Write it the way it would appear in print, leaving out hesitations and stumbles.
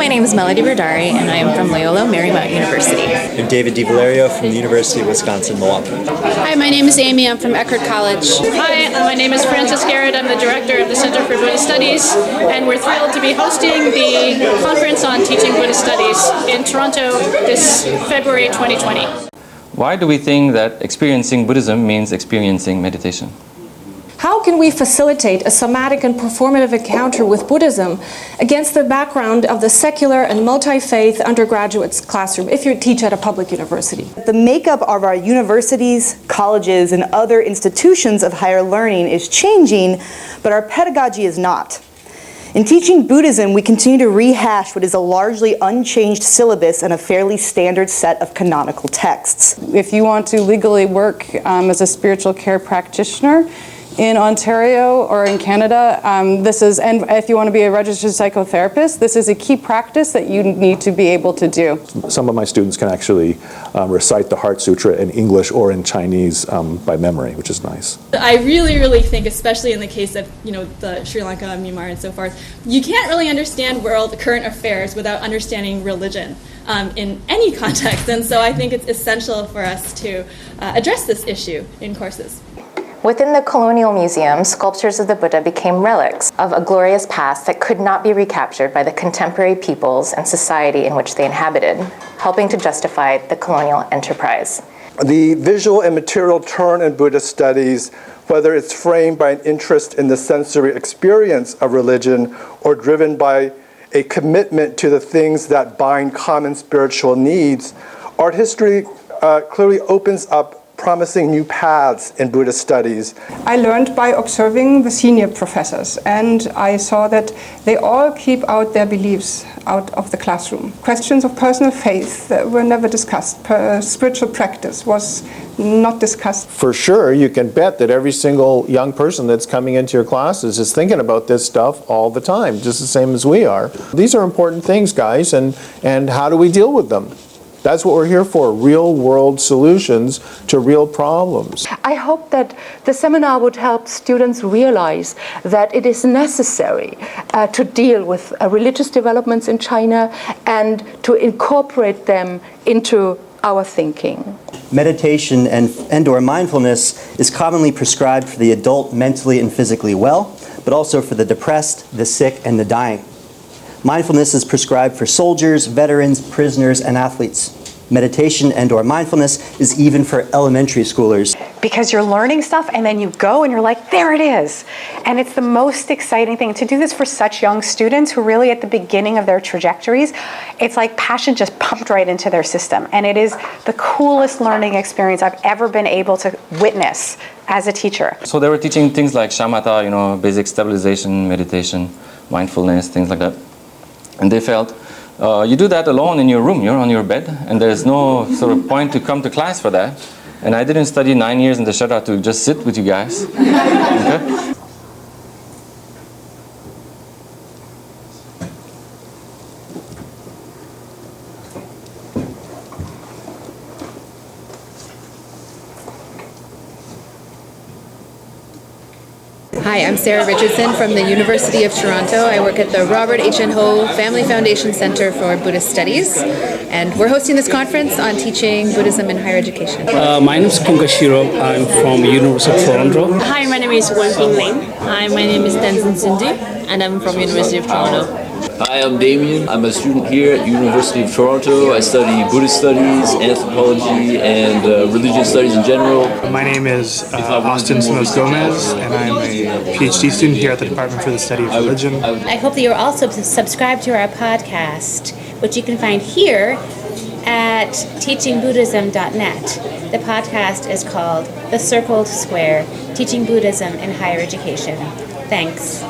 my name is Melody Berdari, and I am from Loyola Marymount University. I'm David DiValerio from the University of Wisconsin-Milwaukee. Hi, my name is Amy. I'm from Eckerd College. Hi, my name is Frances Garrett. I'm the director of the Center for Buddhist Studies, and we're thrilled to be hosting the conference on teaching Buddhist studies in Toronto this February 2020. Why do we think that experiencing Buddhism means experiencing meditation? How can we facilitate a somatic and performative encounter with Buddhism against the background of the secular and multi-faith undergraduates classroom if you teach at a public university? The makeup of our universities, colleges, and other institutions of higher learning is changing, but our pedagogy is not. In teaching Buddhism, we continue to rehash what is a largely unchanged syllabus and a fairly standard set of canonical texts. If you want to legally work as a spiritual care practitioner in Ontario or in Canada, and if you want to be a registered psychotherapist, this is a key practice that you need to be able to do. Some of my students can actually recite the Heart Sutra in English or in Chinese by memory, which is nice. I really think, especially in the case of the Sri Lanka, Myanmar, and so forth, you can't really understand world current affairs without understanding religion in any context, and so I think it's essential for us to address this issue in courses. Within the Colonial Museum, sculptures of the Buddha became relics of a glorious past that could not be recaptured by the contemporary peoples and society in which they inhabited, helping to justify the colonial enterprise. The visual and material turn in Buddhist studies, whether it's framed by an interest in the sensory experience of religion or driven by a commitment to the things that bind common spiritual needs, art history clearly opens up promising new paths in Buddhist studies. I learned by observing the senior professors, and I saw that they all keep out their beliefs out of the classroom. Questions of personal faith were never discussed. Spiritual practice was not discussed. For sure, you can bet that every single young person that's coming into your classes is thinking about this stuff all the time, just the same as we are. These are important things, guys, and how do we deal with them? That's what we're here for, real-world solutions to real problems. I hope that the seminar would help students realize that it is necessary to deal with religious developments in China and to incorporate them into our thinking. Meditation and/or mindfulness is commonly prescribed for the adult mentally and physically well, but also for the depressed, the sick, and the dying. Mindfulness is prescribed for soldiers, veterans, prisoners, and athletes. Meditation and/or mindfulness is even for elementary schoolers. Because you're learning stuff and then you go and you're like, there it is. And it's the most exciting thing. To do this for such young students who really at the beginning of their trajectories, it's like passion just pumped right into their system. And it is the coolest learning experience I've ever been able to witness as a teacher. So they were teaching things like shamatha, basic stabilization, meditation, mindfulness, things like that. And they felt, you do that alone in your room, you're on your bed, and there's no sort of point to come to class for that. And I didn't study 9 years in the Shara to just sit with you guys. Okay? Hi, I'm Sarah Richardson from the University of Toronto. I work at the Robert H. N. Ho Family Foundation Center for Buddhist Studies, and we're hosting this conference on teaching Buddhism in higher education. My name is Kungashiro. I'm from University of Toronto. Hi, my name is Wenping Ling. Hi, my name is Tenzin Cindy, and I'm from University of Toronto. Hi, I'm Damien. I'm a student here at University of Toronto. I study Buddhist studies, anthropology, and religious studies in general. My name is Austin Simoes Gomez, and I'm a PhD student here at the Department for the Study of Religion. I hope that you're also subscribed to our podcast, which you can find here at teachingbuddhism.net. The podcast is called The Circled Square, Teaching Buddhism in Higher Education. Thanks.